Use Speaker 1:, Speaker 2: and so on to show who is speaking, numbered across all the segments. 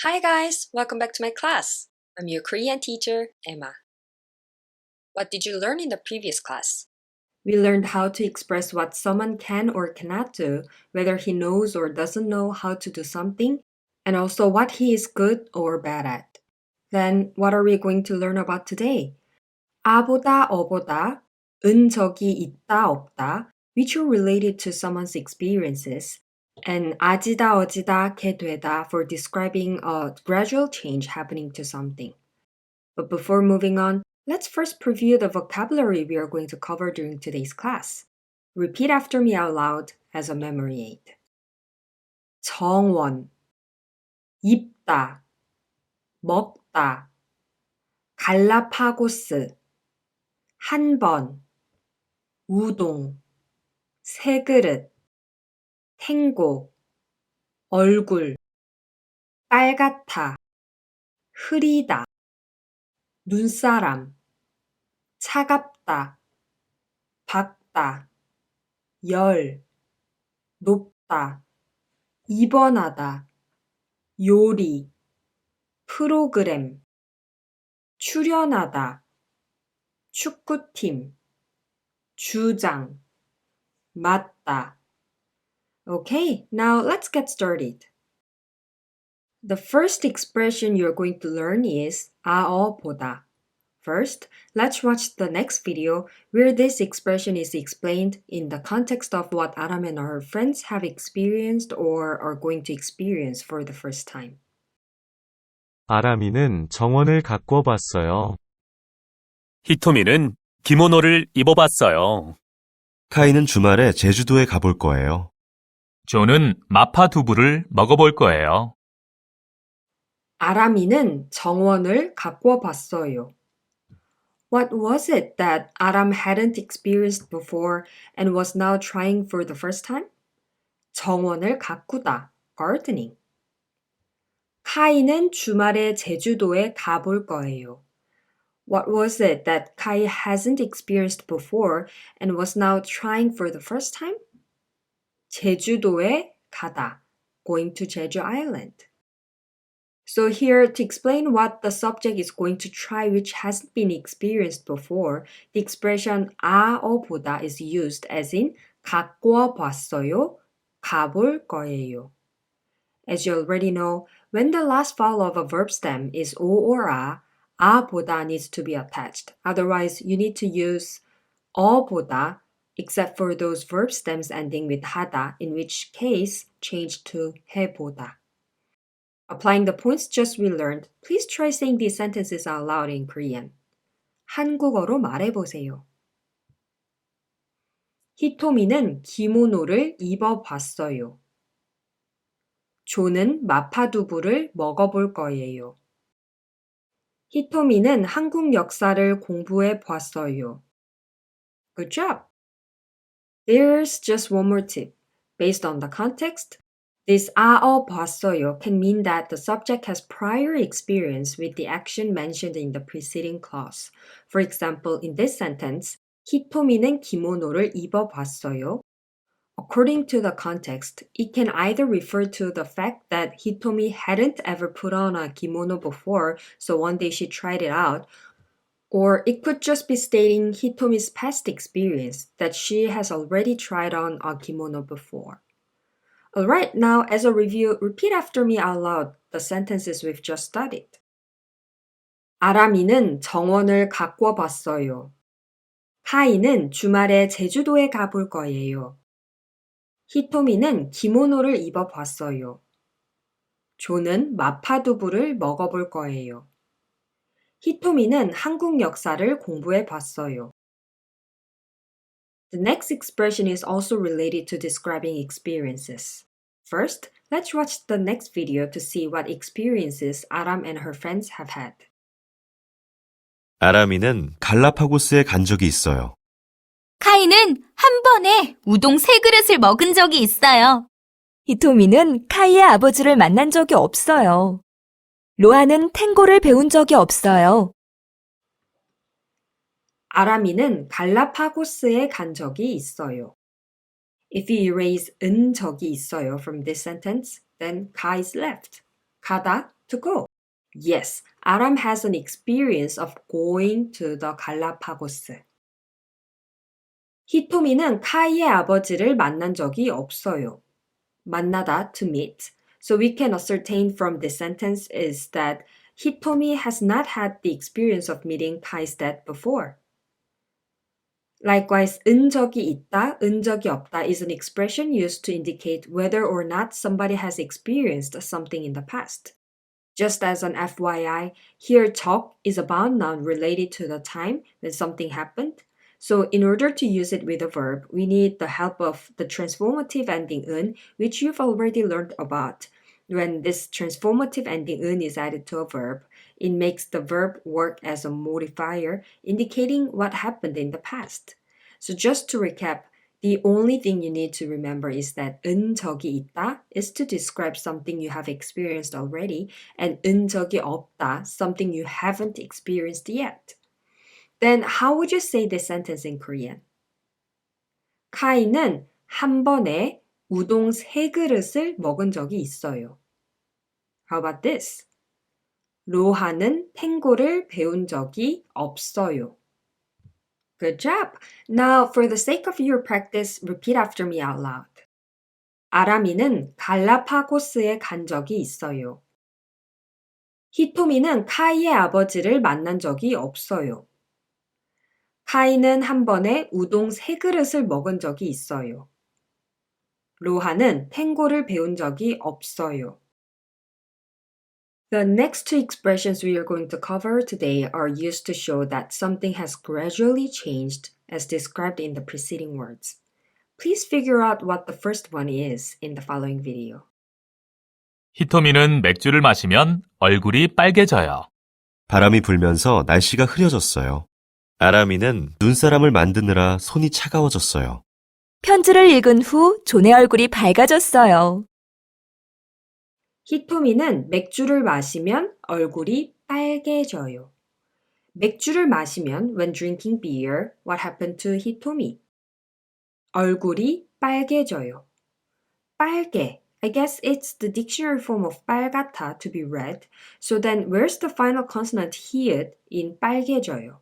Speaker 1: Hi guys, welcome back to my class. I'm your Korean teacher, Emma. What did you learn in the previous class? We learned how to express what someone can or cannot do, whether he knows or doesn't know how to do something, and also what he is good or bad at. Then, what are we going to learn about today? 아보다 어보다, 은 적이 있다 없다, which are related to someone's experiences, and 아지다 어지다 게 되다 for describing a gradual change happening to something. But before moving on, let's first preview the vocabulary we are going to cover during today's class. Repeat after me out loud as a memory aid. 정원, 입다, 먹다, 갈라파고스, 한 번, 우동, 세 그릇, 탱고, 얼굴, 빨갛다, 흐리다, 눈사람, 차갑다, 밝다, 열, 높다, 입원하다, 요리, 프로그램, 출연하다, 축구팀, 주장, 맞다. Okay, now let's get started. The first expression you're going to learn is 보다. First, let's watch the next video where this expression is explained in the context of what Aram and her friends have experienced or are going to experience for the first time.
Speaker 2: 아람이는 정원을 가꿔 봤어요.
Speaker 3: 히토미는 기모노를 입어봤어요.
Speaker 4: 카이는 주말에 제주도에 가볼 거예요.
Speaker 3: 조는 마파두부를 먹어볼 거예요.
Speaker 1: 아람이는 정원을 가꿔 봤어요. What was it that Aram hadn't experienced before and was now trying for the first time? 정원을 가꾸다, gardening. 카이는 주말에 제주도에 가볼 거예요. What was it that Kai hasn't experienced before and was now trying for the first time? 제주도에 가다, going to Jeju Island. So here, to explain what the subject is going to try which hasn't been experienced before, the expression 보다 is used as in 갖고 봤어요, 가볼 거예요. As you already know, when the last vowel of a verb stem is o or 보다 needs to be attached. Otherwise, you need to use 보다, except for those verb stems ending with 하다, in which case change to 해보다. Applying the points just we learned, please try saying these sentences out loud in Korean. 한국어로 말해보세요. 히토미는 기모노를 입어봤어요. 조는 마파두부를 먹어볼 거예요. 히토미는 한국 역사를 공부해 봤어요. Good job! There's just one more tip. Based on the context, this 봤어요 can mean that the subject has prior experience with the action mentioned in the preceding clause. For example, in this sentence, 히토미는 기모노를 입어봤어요. According to the context, it can either refer to the fact that Hitomi hadn't ever put on a kimono before, so one day she tried it out, or it could just be stating Hitomi's past experience that she has already tried on a kimono before. Alright, now as a review, repeat after me out loud the sentences we've just studied. 아람이는 정원을 가꿔 봤어요. 카이는 주말에 제주도에 가볼 거예요. 히토미는 기모노를 입어봤어요. 조는 마파두부를 먹어볼 거예요. 히토미는 한국 역사를 공부해 봤어요. The next expression is also related to describing experiences. First, let's watch the next video to see what experiences Aram and her friends have had.
Speaker 4: 아람이는 갈라파고스에 간 적이 있어요.
Speaker 5: 카이는 한 번에 우동 3그릇을 먹은 적이 있어요. 히토미는 카이의 아버지를 만난 적이 없어요. 로아는 탱고를 배운 적이 없어요.
Speaker 1: 아람이는 갈라파고스에 간 적이 있어요. If you erase 은 적이 있어요 from this sentence, then Ka is left. 가다 To go. Yes, Aram has an experience of going to the Galapagos. 히토미는 카이의 아버지를 만난 적이 없어요. 만나다 to meet. So we can ascertain from this sentence is that Hitomi has not had the experience of meeting Kai's dad before. Likewise, 은 적이 있다, 은 적이 없다 is an expression used to indicate whether or not somebody has experienced something in the past. Just as an FYI, here 적 is a bound noun related to the time when something happened. So in order to use it with a verb, we need the help of the transformative ending 은, which you've already learned about. When this transformative ending 은 is added to a verb, it makes the verb work as a modifier, indicating what happened in the past. So just to recap, the only thing you need to remember is that 은 적이 있다 is to describe something you have experienced already, and 은 적이 없다, something you haven't experienced yet. Then how would you say this sentence in Korean? 카이는 한 번에 우동 3그릇을 먹은 적이 있어요. How about this? 로하는 탱고를 배운 적이 없어요. Good job! Now, for the sake of your practice, repeat after me out loud. 아람이는 갈라파고스에 간 적이 있어요. 히토미는 카이의 아버지를 만난 적이 없어요. 카이는 한 번에 우동 3그릇을 먹은 적이 있어요. 로하는 탱고를 배운 적이 없어요. The next two expressions we are going to cover today are used to show that something has gradually changed as described in the preceding words. Please figure out what the first one is in the following video.
Speaker 3: 히토미는 맥주를 마시면 얼굴이 빨개져요.
Speaker 4: 바람이 불면서 날씨가 흐려졌어요. 아람이는 눈사람을 만드느라 손이 차가워졌어요.
Speaker 5: 편지를 읽은 후 존의 얼굴이 밝아졌어요.
Speaker 1: 히토미는 맥주를 마시면 얼굴이 빨개져요. 맥주를 마시면 when drinking beer, what happened to Hitomi? 얼굴이 빨개져요. 빨개. I guess it's the dictionary form of 빨갛다 to be red. So then where's the final consonant 히읗 in 빨개져요?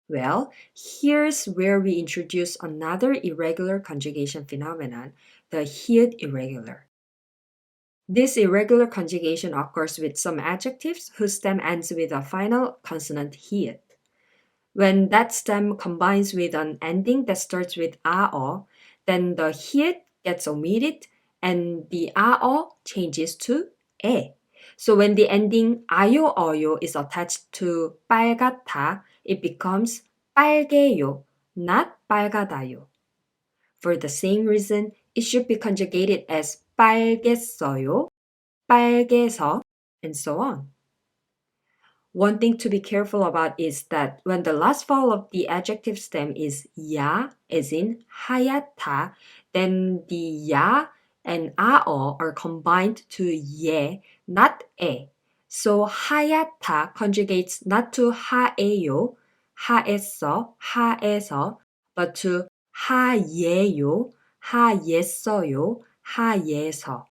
Speaker 1: Well, here's where we introduce another irregular conjugation phenomenon, the 히읗 irregular. This irregular conjugation occurs with some adjectives whose stem ends with a final consonant 히읗. When that stem combines with an ending that starts with 아어, then the 히읗 gets omitted and the 아어 changes to 에. So when the ending 아요, 어요 is attached to 빨갛다, it becomes 빨개요, not 빨가다요. For the same reason, it should be conjugated as 빨겠어요, 빨개서, and so on. One thing to be careful about is that when the last vowel of the adjective stem is 야, as in 하얗다, then the 야 and 아어 are combined to 예, not 에. So 하얗다 conjugates not to 하에요, 하했어, 하에서, but to 하예요, 하였어요, 하예서.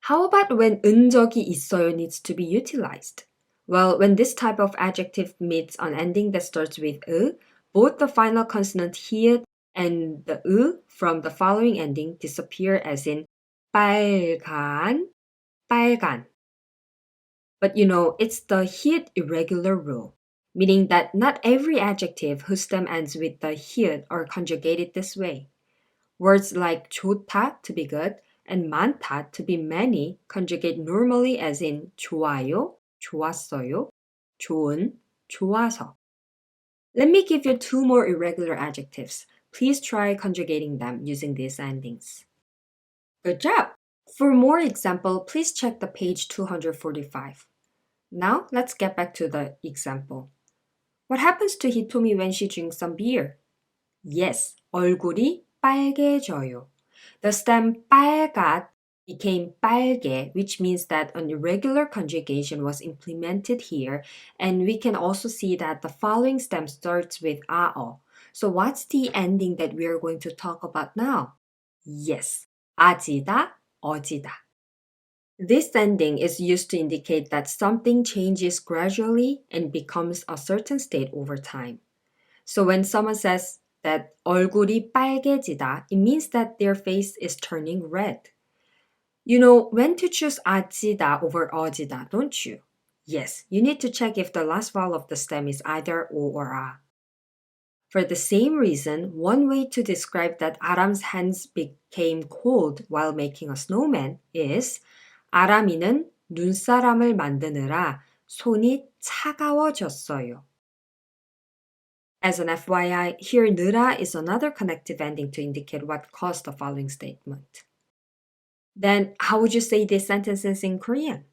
Speaker 1: How about when 은 적이 있어요 needs to be utilized? Well, when this type of adjective meets an ending that starts with 으, both the final consonant 히읗 and the 으 from the following ending disappear as in 빨간, 빨간. But you know, it's the 히읗 irregular rule, meaning that not every adjective whose stem ends with the 히읗 are conjugated this way. Words like 좋다 to be good and 많다 to be many conjugate normally as in 좋아요, 좋았어요, 좋은, 좋아서. Let me give you two more irregular adjectives. Please try conjugating them using these endings. Good job! For more example, please check the page 245. Now, let's get back to the example. What happens to Hitomi when she drinks some beer? Yes, 얼굴이 빨개져요. The stem 빨갛 became 빨개, which means that an irregular conjugation was implemented here, and we can also see that the following stem starts with 아어. So what's the ending that we are going to talk about now? Yes, 아지다, 어지다. This ending is used to indicate that something changes gradually and becomes a certain state over time. So when someone says that 얼굴이 빨개지다, it means that their face is turning red. You know when to choose 아지다 over 어지다, don't you? Yes, you need to check if the last vowel of the stem is either O or A. For the same reason, one way to describe that Aram's hands became cold while making a snowman is 아람이는 눈사람을 만드느라 손이 차가워졌어요. As an FYI, here 느라 is another connective ending to indicate what caused the following statement. Then, how would you say these sentences in Korean?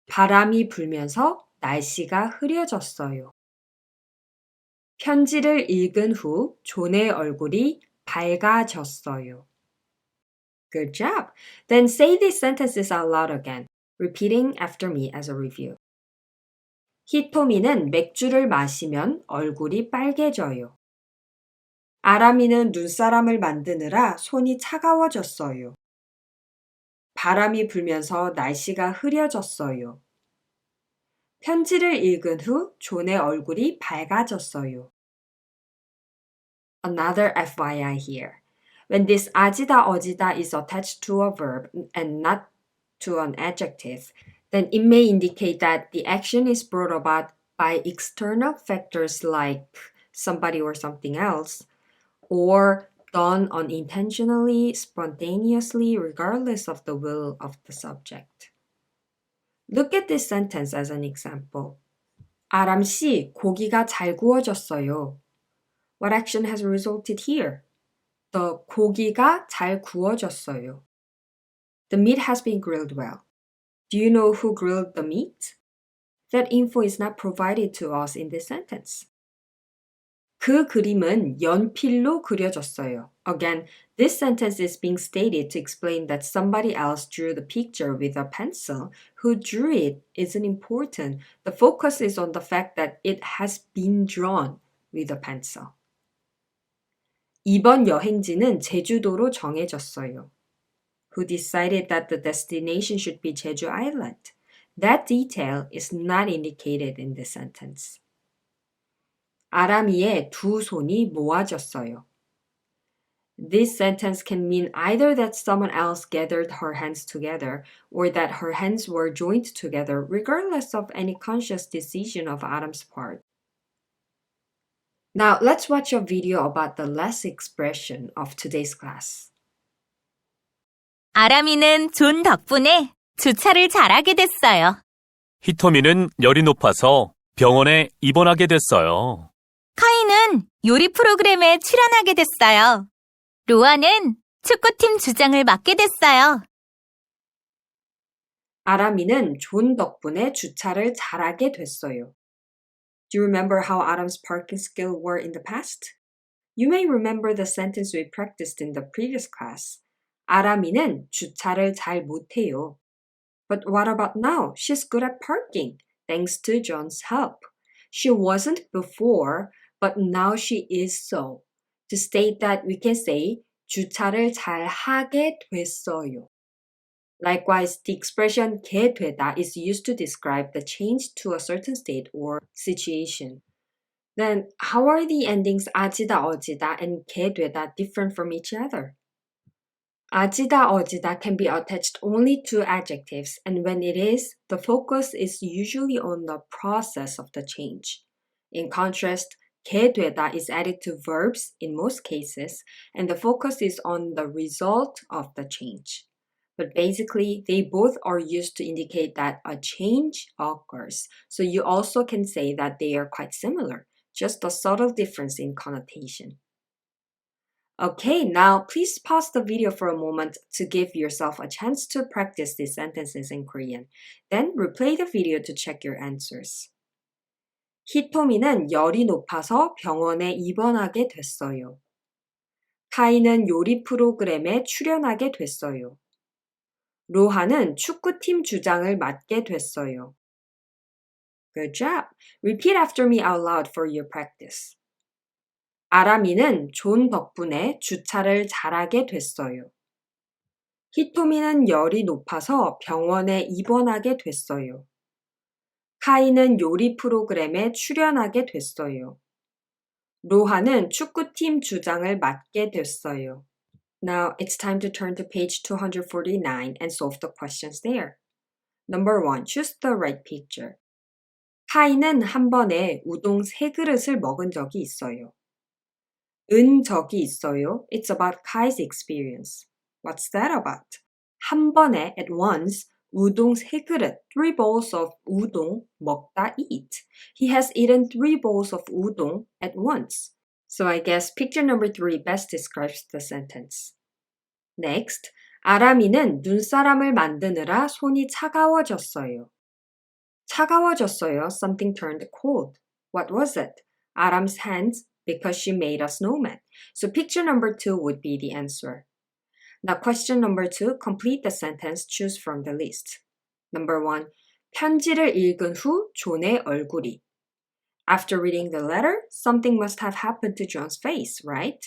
Speaker 1: 바람이 불면서 날씨가 흐려졌어요. 편지를 읽은 후 존의 얼굴이 밝아졌어요. Good job. Then say these sentences out loud again, repeating after me as a review. 히토미는 맥주를 마시면 얼굴이 빨개져요. 아람이는 눈사람을 만드느라 손이 차가워졌어요. 바람이 불면서 날씨가 흐려졌어요. 편지를 읽은 후 존의 얼굴이 밝아졌어요. Another FYI here. When this 아지다 어지다 is attached to a verb and not to an adjective, then it may indicate that the action is brought about by external factors like somebody or something else, or done unintentionally, spontaneously, regardless of the will of the subject. Look at this sentence as an example. 아람 씨, 고기가 잘 구워졌어요. What action has resulted here? The 고기가 잘 구워졌어요. The meat has been grilled well. Do you know who grilled the meat? That info is not provided to us in this sentence. 그 그림은 연필로 그려졌어요. Again, this sentence is being stated to explain that somebody else drew the picture with a pencil. Who drew it isn't important. The focus is on the fact that it has been drawn with a pencil. 이번 여행지는 제주도로 정해졌어요. Who decided that the destination should be Jeju Island? That detail is not indicated in this sentence. 아람이의 두 손이 모아졌어요. This sentence can mean either that someone else gathered her hands together or that her hands were joined together regardless of any conscious decision of Aram's part. Now let's watch a video about the last expression of today's class.
Speaker 5: 아람이는 존 덕분에 주차를 잘하게 됐어요.
Speaker 3: 히토미는 열이 높아서 병원에 입원하게 됐어요.
Speaker 5: 카이는 요리 프로그램에 출연하게 됐어요. 로아는 축구팀 주장을 맡게 됐어요.
Speaker 1: 아람이는 존 덕분에 주차를 잘하게 됐어요. Do you remember how Aram's parking skills were in the past? You may remember the sentence we practiced in the previous class. 아람이는 주차를 잘 못해요. But what about now? She's good at parking, thanks to John's help. She wasn't before, but now she is so. To state that, we can say 주차를 잘 하게 됐어요. Likewise, the expression 게 되다 is used to describe the change to a certain state or situation. Then, how are the endings 아지다, 어지다, and 게 되다 different from each other? 아지다, 어지다 can be attached only to adjectives, and when it is, the focus is usually on the process of the change. In contrast, 게 되다 is added to verbs in most cases, and the focus is on the result of the change. But basically, they both are used to indicate that a change occurs. So you also can say that they are quite similar, just a subtle difference in connotation. Okay, now please pause the video for a moment to give yourself a chance to practice these sentences in Korean. Then replay the video to check your answers. 히토미는 열이 높아서 병원에 입원하게 됐어요. 카이는 요리 프로그램에 출연하게 됐어요. 로하는 축구팀 주장을 맡게 됐어요. Good job. Repeat after me out loud for your practice. 아람이는 존 덕분에 주차를 잘하게 됐어요. 히토미는 열이 높아서 병원에 입원하게 됐어요. 카이는 요리 프로그램에 출연하게 됐어요. 로하는 축구팀 주장을 맡게 됐어요. Now it's time to turn to page 249 and solve the questions there. Number 1. Choose the right picture. 카이는 한 번에 우동 3그릇을 먹은 적이 있어요. 은 적이 있어요. It's about Kai's experience. What's that about? 한 번에 at once 우동 3그릇, 3 bowls of 우동 먹다 eat. He has eaten 3 bowls of udon at once. So I guess picture number 3 best describes the sentence. Next, 아람이는 눈사람을 만드느라 손이 차가워졌어요. 차가워졌어요. Something turned cold. What was it? 아람's hands because she made a snowman. So picture number 2 would be the answer. Now question number 2, complete the sentence, choose from the list. Number 1, 편지를 읽은 후 존의 얼굴이. After reading the letter, something must have happened to John's face, right?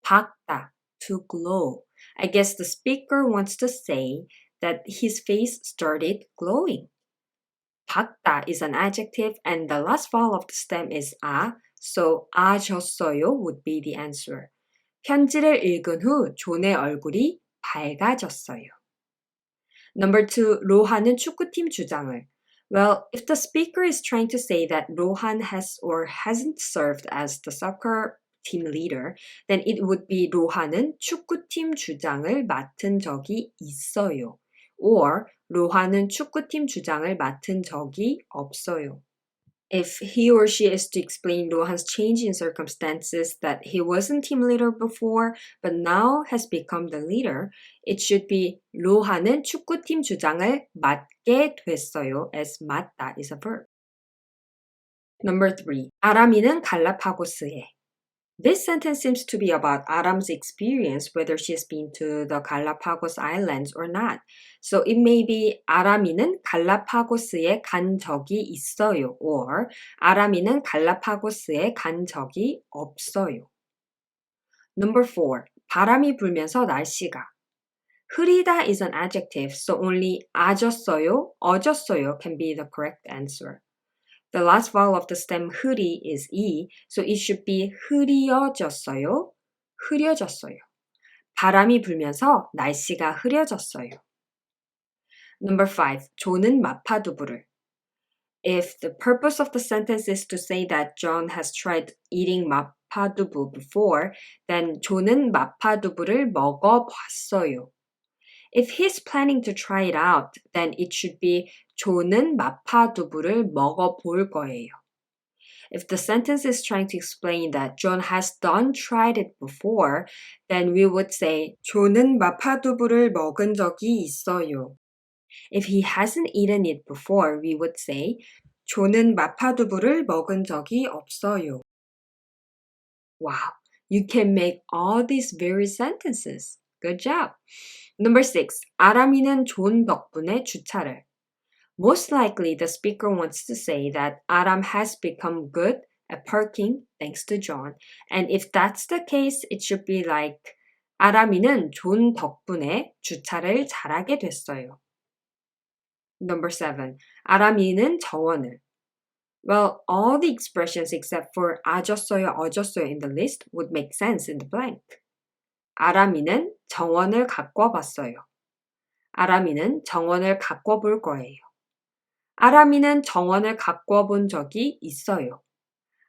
Speaker 1: 밝다, to glow. I guess the speaker wants to say that his face started glowing. 밝다 is an adjective and the last vowel of the stem is 아, so 아져요 would be the answer. 편지를 읽은 후 존의 얼굴이 밝아졌어요. Number 2, 로하는 축구팀 주장을. Well, if the speaker is trying to say that Rohan has or hasn't served as the soccer team leader, then it would be 로하는 축구팀 주장을 맡은 적이 있어요. Or 로하는 축구팀 주장을 맡은 적이 없어요. If he or she is to explain Rohan's change in circumstances that he wasn't team leader before but now has become the leader, it should be 로하는 축구팀 주장을 맡게 됐어요, as 맡다 is a verb. Number 3. 아람이는 갈라파고스에. This sentence seems to be about Aram's experience, whether she's been to the Galapagos Islands or not. So it may be 아람이는 갈라파고스에 간 적이 있어요, or 아람이는 갈라파고스에 간 적이 없어요. Number 4. 바람이 불면서 날씨가. 흐리다 is an adjective, so only 아졌어요, 어졌어요 can be the correct answer. The last vowel of the stem 흐리 is E, so it should be 흐려졌어요, 흐려졌어요. 바람이 불면서 날씨가 흐려졌어요. Number 5. 조는 마파두부를. If the purpose of the sentence is to say that John has tried eating 마파두부 before, then 조는 마파두부를 먹어봤어요. If he's planning to try it out, then it should be 조는 마파두부를 먹어볼 거예요. If the sentence is trying to explain that John has tried it before, then we would say 조는 마파두부를 먹은 적이 있어요. If he hasn't eaten it before, we would say 조는 마파두부를 먹은 적이 없어요. Wow, you can make all these various sentences. Good job. Number 6. 아람이는 존 덕분에 주차를. Most likely, the speaker wants to say that Aram has become good at parking thanks to John. And if that's the case, it should be like 아람이는 존 덕분에 주차를 잘하게 됐어요. Number 7. 아람이는 정원을. Well, all the expressions except for 아졌어요, 어졌어요 in the list would make sense in the blank. 아람이는 정원을 가꿔봤어요. 아람이는 정원을 가꿔볼 거예요. 아람이는 정원을 가꿔본 적이 있어요.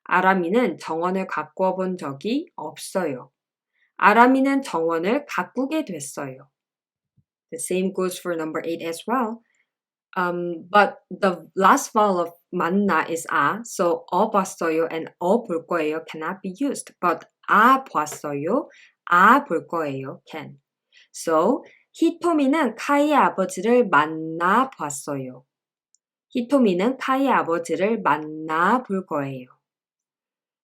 Speaker 1: 아람이는 정원을 가꿔본 적이 없어요. 아람이는 정원을 가꾸게 됐어요. The same goes for number 8 as well. But the last vowel of 만나 is 아, so 봤어요 and 볼 거예요 cannot be used. But 봤어요, 볼 거예요 can. So 히토미는 카이의 아버지를 만나 봤어요. 히토미는 카이의 아버지를 만나 볼 거예요.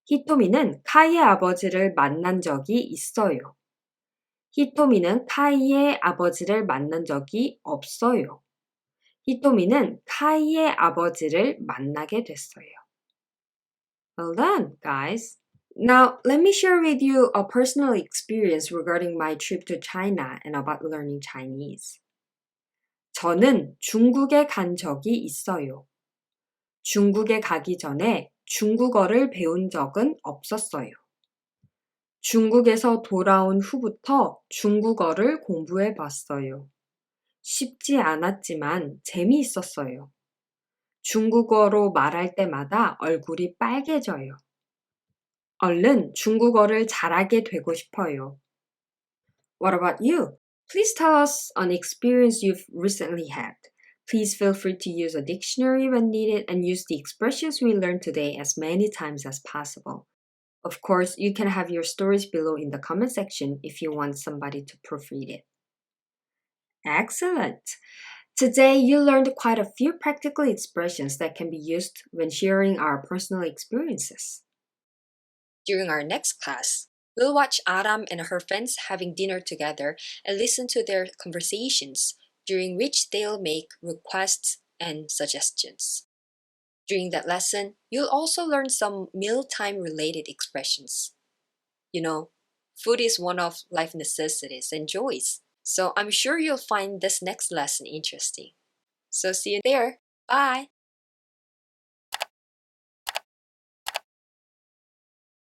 Speaker 1: 히토미는 카이의 아버지를 만난 적이 있어요. 히토미는 카이의 아버지를 만난 적이 없어요. 히토미는 카이의 아버지를 만나게 됐어요. Well done, guys. Now, let me share with you a personal experience regarding my trip to China and about learning Chinese. 저는 중국에 간 적이 있어요. 중국에 가기 전에 중국어를 배운 적은 없었어요. 중국에서 돌아온 후부터 중국어를 공부해 봤어요. 쉽지 않았지만 재미있었어요. 중국어로 말할 때마다 얼굴이 빨개져요. 얼른 중국어를 잘하게 되고 싶어요. What about you? Please tell us an experience you've recently had. Please feel free to use a dictionary when needed and use the expressions we learned today as many times as possible. Of course, you can have your stories below in the comment section if you want somebody to proofread it. Excellent! Today, you learned quite a few practical expressions that can be used when sharing our personal experiences. During our next class, we'll watch Aram and her friends having dinner together and listen to their conversations, during which they'll make requests and suggestions. During that lesson, you'll also learn some mealtime related expressions. You know, food is one of life necessities and joys, so I'm sure you'll find this next lesson interesting. So see you there. Bye!